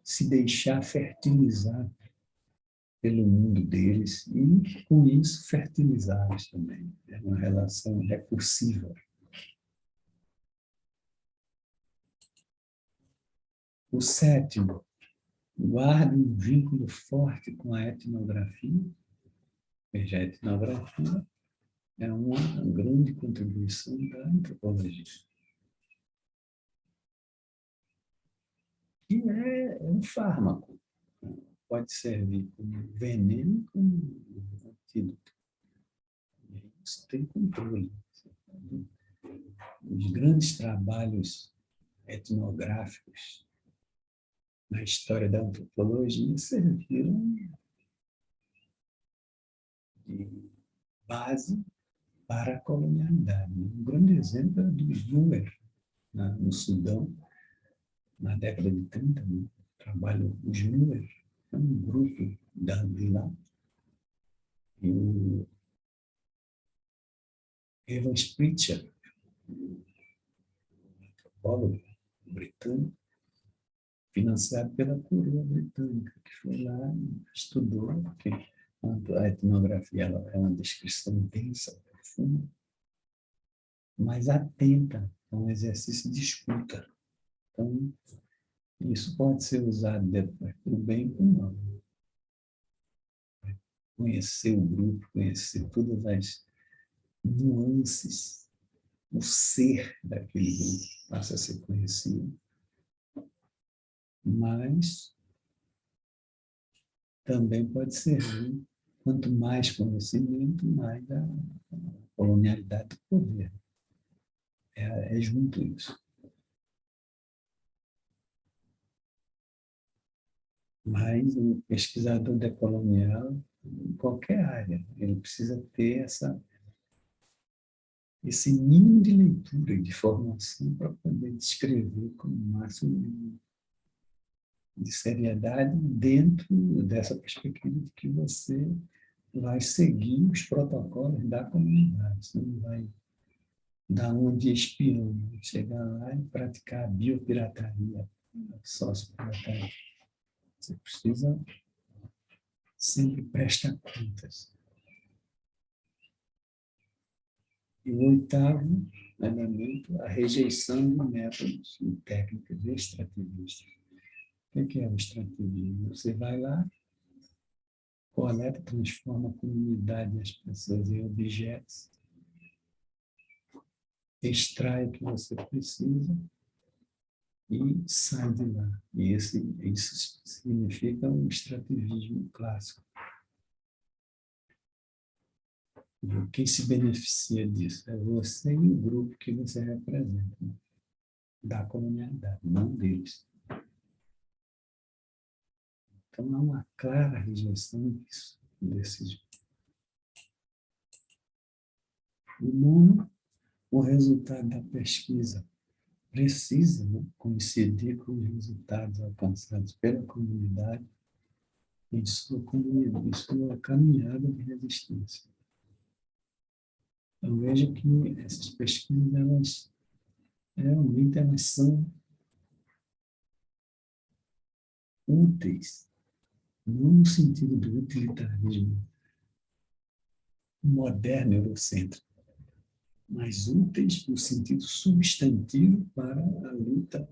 se deixar fertilizar pelo mundo deles e, com isso, fertilizá-los também. É uma relação recursiva. O sétimo, guarda um vínculo forte com a etnografia. Veja, a etnografia é uma grande contribuição da antropologia. E é um fármaco. Pode servir como veneno, como antídoto. Isso tem controle. Os grandes trabalhos etnográficos na história da antropologia serviram de base para a colonialidade. Um grande exemplo é dos Nuer, no Sudão, na década de 30, né? Trabalho os Nuer, é um grupo de lá, e o Evans Pritchard, antropólogo britânico, financiado pela coroa britânica, que foi lá e estudou, porque a etnografia ela é uma descrição densa, profunda, mas atenta, é um exercício de escuta. Então, isso pode ser usado depois para o bem e para o mal. Conhecer o grupo, conhecer todas as nuances, o ser daquele grupo passa a ser conhecido. Mas também pode servir, quanto mais conhecimento, mais a colonialidade do poder. É junto isso. Mas o pesquisador decolonial, em qualquer área, ele precisa ter esse mínimo de leitura e de formação para poder descrever com o máximo de seriedade dentro dessa perspectiva de que você vai seguir os protocolos da comunidade. Você não vai dar uma de espião, chegar lá e praticar a biopirataria, a sociopirataria. Você precisa sempre prestar contas. E o oitavo elemento, a rejeição de métodos e técnicas extrativistas. O que é o extrativismo? Você vai lá, coleta, transforma a comunidade e as pessoas em objetos, extrai o que você precisa e sai de lá. E isso significa um extrativismo clássico. E quem se beneficia disso é você e o grupo que você representa, né? Da comunidade, não deles. Então, há uma clara rejeição disso, desses. O nono, o resultado da pesquisa precisa, né, coincidir com os resultados alcançados pela comunidade em sua caminhada de resistência. Eu vejo que essas pesquisas, elas, realmente, elas são úteis, não no sentido do utilitarismo moderno eurocêntrico, mas úteis no sentido substantivo para a luta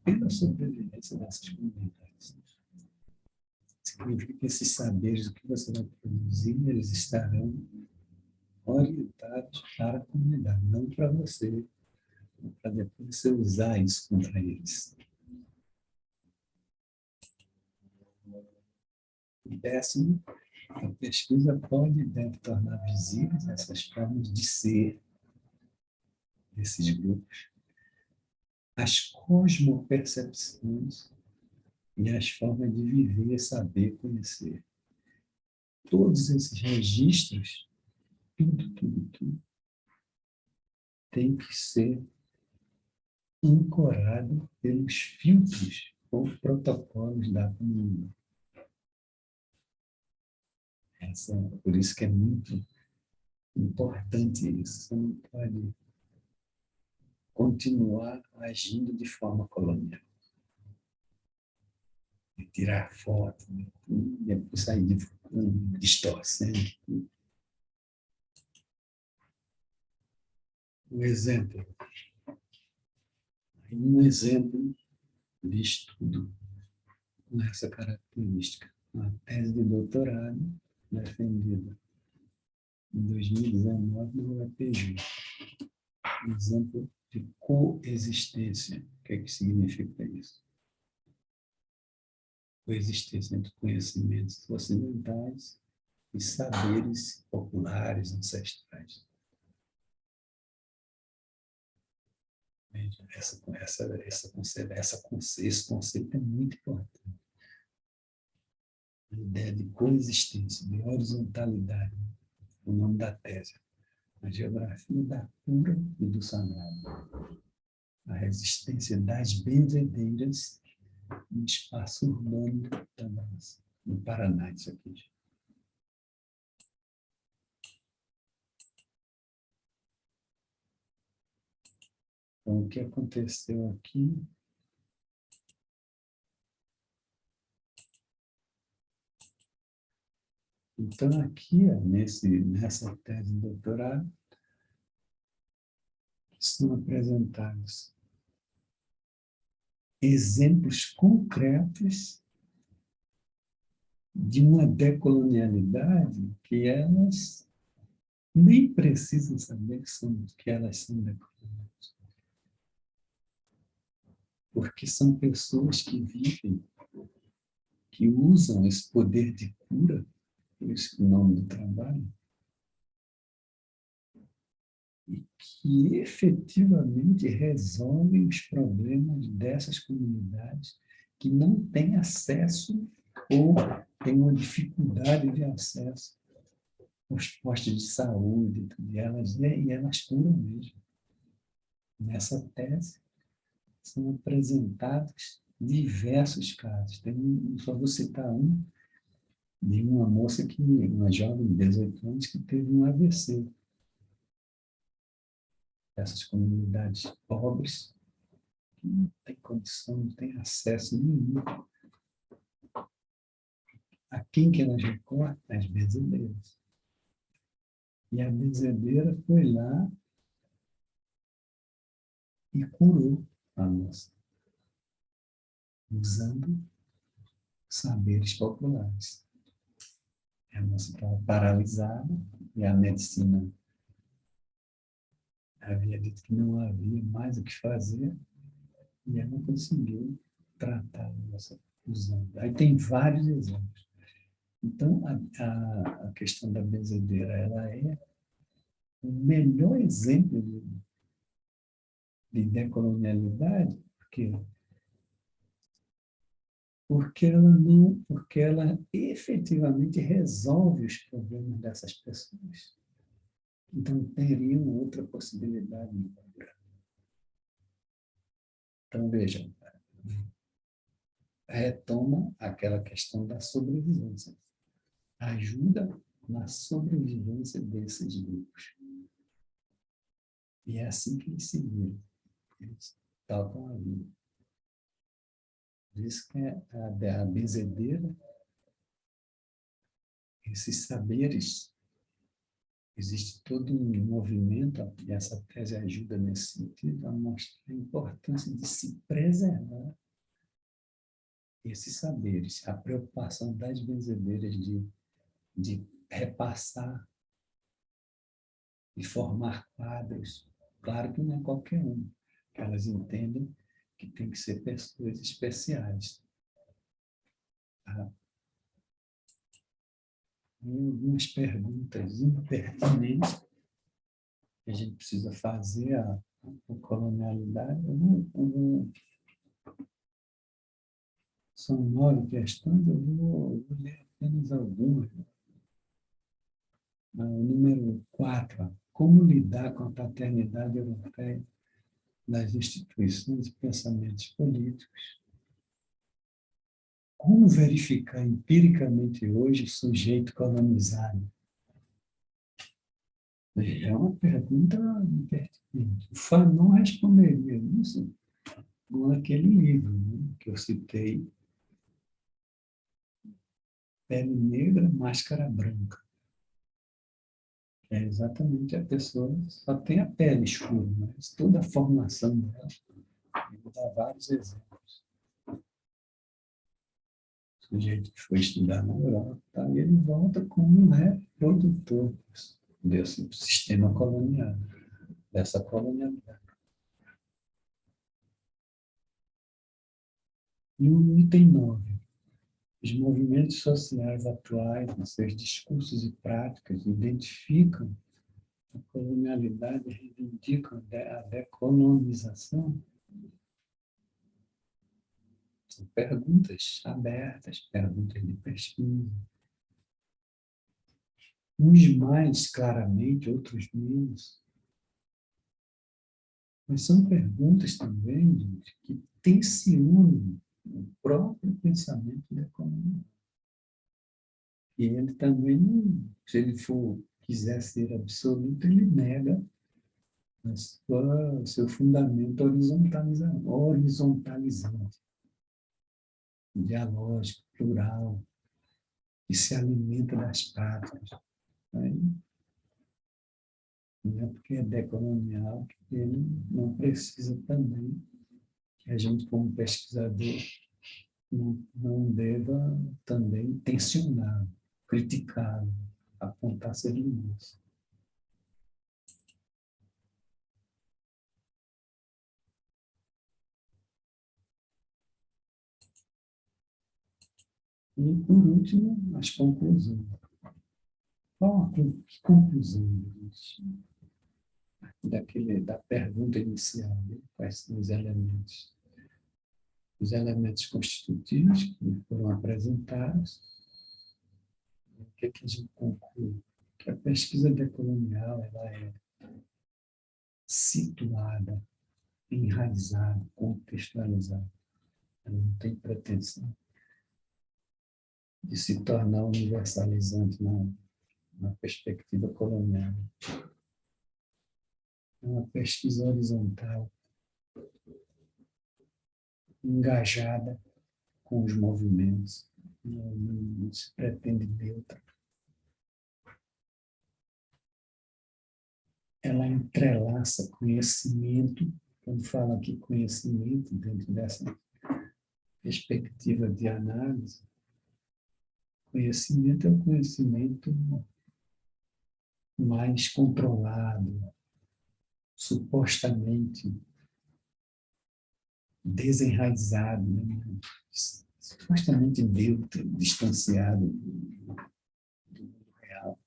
pela sobrevivência dessas comunidades. Significa que esses saberes, o que você vai produzir, eles estarão orientados para a comunidade, não para você, para depois você usar isso contra eles. E décimo, a pesquisa pode e deve tornar visíveis essas formas de ser desses grupos, as cosmopercepções e as formas de viver, saber, conhecer. Todos esses registros, tudo, tem que ser ancorado pelos filtros ou protocolos da comunidade. Por isso que é muito importante isso. Você não pode continuar agindo de forma colonial. Tirar foto, né? Depois sair distorcendo. Um exemplo de estudo com essa característica. Uma tese de doutorado defendida em 2019 no UEPG. Um exemplo de coexistência. O que é que significa isso? Coexistência entre conhecimentos ocidentais e saberes populares, ancestrais. Veja, esse conceito é muito importante. A ideia de coexistência, de horizontalidade, o nome da tese. A geografia da cura e do sagrado. A resistência das benzedeiras no espaço urbano da nossa, no Paraná, isso aqui. Então, o que aconteceu aqui? Então, aqui, nessa tese de doutorado, são apresentados exemplos concretos de uma decolonialidade que elas nem precisam saber que elas são decoloniais. Porque são pessoas que vivem, que usam esse poder de cura, por isso o nome do trabalho, e que efetivamente resolvem os problemas dessas comunidades que não têm acesso ou têm uma dificuldade de acesso aos postos de saúde, e elas curam mesmo. Nessa tese, são apresentados diversos casos. Só vou citar de uma moça uma jovem de 18 anos, que teve um AVC. Essas comunidades pobres, que não têm condição, não têm acesso nenhum. A quem que elas recorrem? As benzedeiras. E a benzedeira foi lá e curou a moça, usando saberes populares. A moça estava paralisada e a medicina havia dito que não havia mais o que fazer e ela conseguiu tratar a moça usando. Aí tem vários exemplos. Então, a questão da benzedeira, ela é o melhor exemplo de decolonialidade, porque ela efetivamente resolve os problemas dessas pessoas. Então, teria uma outra possibilidade de cura. Então, vejam, retoma aquela questão da sobrevivência. Ajuda na sobrevivência desses grupos. E é assim que eles se viram. Eles tocam a vida. Por isso que a benzedeira, esses saberes, existe todo um movimento, e essa tese ajuda nesse sentido, a mostrar a importância de se preservar esses saberes, a preocupação das benzedeiras de repassar e formar quadros. Claro que não é qualquer um, que elas entendem que tem que ser pessoas especiais. Tá? E algumas perguntas impertinentes que a gente precisa fazer à colonialidade. São 9 questões, eu vou ler apenas algumas. O número 4, como lidar com a paternidade europeia nas instituições e pensamentos políticos? Como verificar empiricamente hoje o sujeito colonizado? É uma pergunta pertinente. O Fanon responderia isso naquele livro, né, que eu citei, Pele Negra, Máscara Branca. É exatamente a pessoa só tem a pele escura, mas toda a formação dela, ele dá vários exemplos. O sujeito que foi estudar na Europa, tá? E ele volta como um reprodutor desse sistema colonial, dessa colonialidade. E o item 9. Os movimentos sociais atuais, em seus discursos e práticas, identificam a colonialidade, reivindicam a decolonização. São perguntas abertas, perguntas de pesquisa. Uns mais claramente, outros menos. Mas são perguntas também, gente, que tensionam o próprio pensamento da economia. E ele também, se ele quiser ser absoluto, ele nega o seu fundamento horizontalizante, dialógico, plural, que se alimenta das práticas. Aí, não é porque é decolonial que ele não precisa também que a gente, como pesquisador, não deva também tensionar, criticar, apontar seus limites. E, por último, as conclusões. Que conclusão, gente? Da pergunta inicial, né? Quais são os elementos? Os elementos constitutivos que foram apresentados. O que a gente conclui? Que a pesquisa decolonial ela é situada, enraizada, contextualizada. Ela não tem pretensão de se tornar universalizante na perspectiva colonial. É uma pesquisa horizontal, engajada com os movimentos, não se pretende neutra. ela entrelaça conhecimento, quando fala aqui conhecimento, dentro dessa perspectiva de análise, conhecimento é o conhecimento mais controlado, supostamente desenraizado, né? Supostamente neutro, distanciado do mundo real.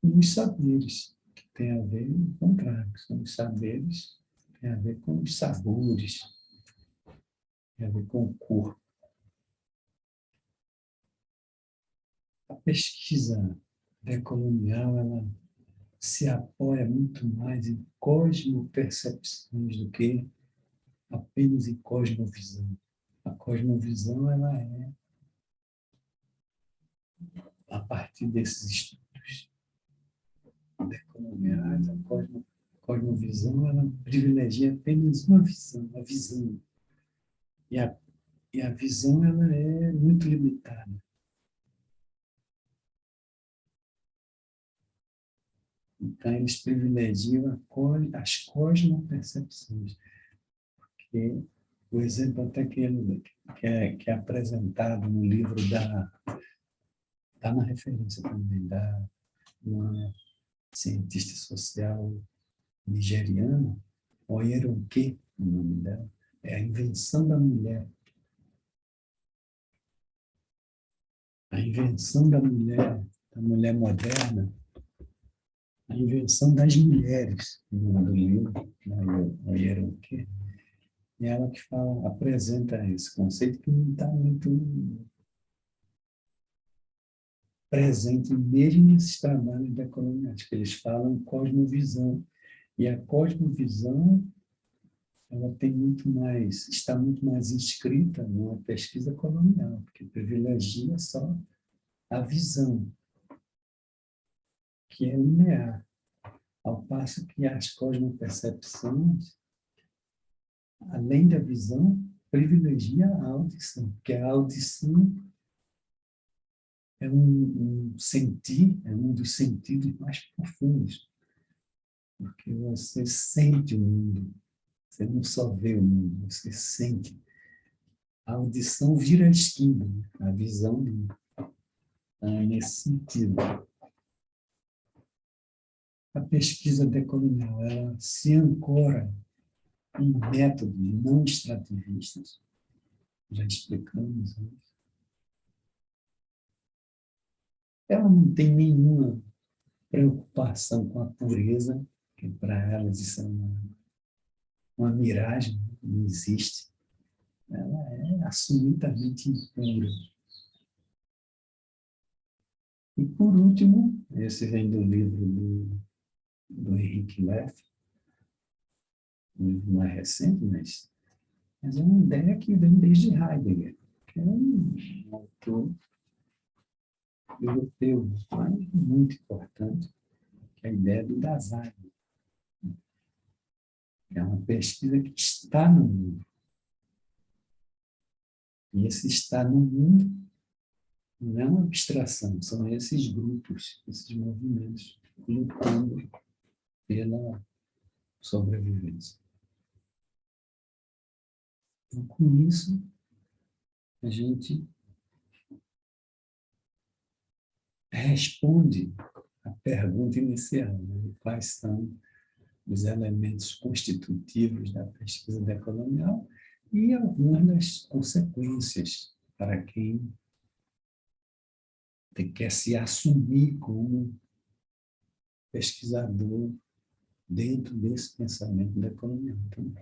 E os saberes, que tem a ver com o contrário, que são os saberes, tem a ver com os sabores, tem a ver com o corpo. A pesquisa decolonial, ela se apoia muito mais em cosmopercepções do que apenas em cosmovisão. A cosmovisão, ela é, a partir desses estudos decoloniais, a cosmovisão, ela privilegia apenas uma visão, a visão. E a visão, ela é muito limitada. Então, eles privilegiam as cosmopercepções. Que o exemplo até que é apresentado no livro está na referência também, da uma cientista social nigeriana, Oyeronke, o nome dela, é a invenção da mulher moderna, a invenção das mulheres, no nome do livro, da Oyeronke. E ela que fala, apresenta esse conceito que não está muito presente mesmo nesses trabalhos decoloniais, que eles falam cosmovisão. E a cosmovisão, ela tem muito mais, está muito mais inscrita numa pesquisa colonial, porque privilegia só a visão, que é linear, ao passo que as cosmopercepções, além da visão, privilegia a audição, porque a audição é é um dos sentidos mais profundos, porque você sente o mundo, você não só vê o mundo, você sente. A audição vira a esquina, né? A visão nesse sentido. A pesquisa decolonial, ela se ancora em métodos não extrativistas, já explicamos antes. Ela não tem nenhuma preocupação com a pureza, que para elas isso é uma miragem, não existe. Ela é assumidamente impura. E, por último, esse vem do livro do Henrique Leff, um livro mais recente, mas é uma ideia que vem desde Heidegger, que é um autor europeu, mas muito importante, que é a ideia do Dasein. É uma pesquisa que está no mundo. E esse estar no mundo não é uma abstração, são esses grupos, esses movimentos lutando pela sobrevivência. Então, com isso, a gente responde à pergunta inicial, né? Quais são os elementos constitutivos da pesquisa decolonial e algumas das consequências para quem quer se assumir como pesquisador dentro desse pensamento decolonial. Então,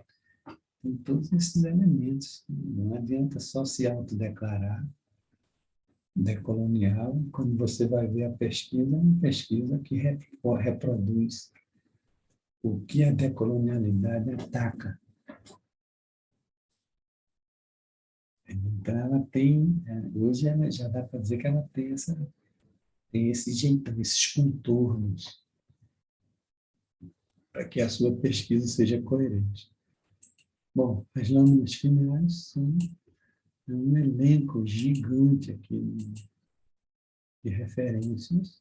tem todos esses elementos. Não adianta só se autodeclarar decolonial, quando você vai ver a pesquisa, é uma pesquisa que reproduz o que a decolonialidade ataca. Então, ela tem, hoje ela já dá para dizer que ela tem esse jeitão, esses contornos, para que a sua pesquisa seja coerente. Bom, as lâminas finais são um elenco gigante aqui de referências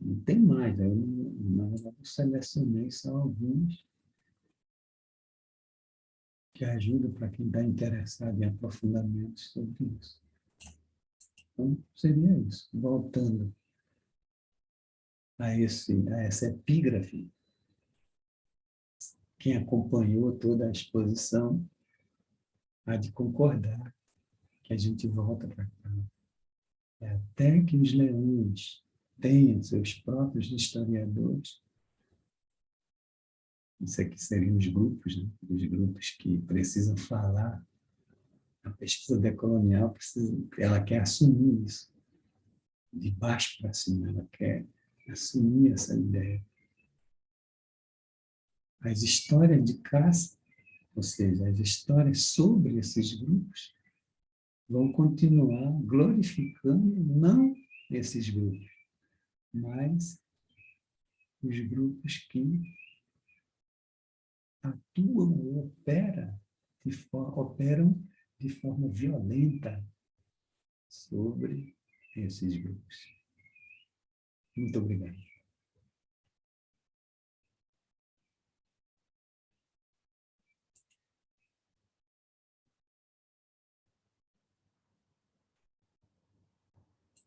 E tem mais, eu selecionei só alguns que ajudam para quem está interessado em aprofundamento sobre isso. Então, seria isso. Voltando a essa epígrafe, quem acompanhou toda a exposição há de concordar que a gente volta para cá. Até que os leões tenham seus próprios historiadores, isso aqui seriam os grupos, né? Os grupos que precisam falar. A pesquisa decolonial ela quer assumir isso, de baixo para cima, ela quer assumir essa ideia. As histórias de caça, ou seja, as histórias sobre esses grupos, vão continuar glorificando não esses grupos, mas os grupos que atuam ou operam de forma violenta sobre esses grupos. Muito obrigado.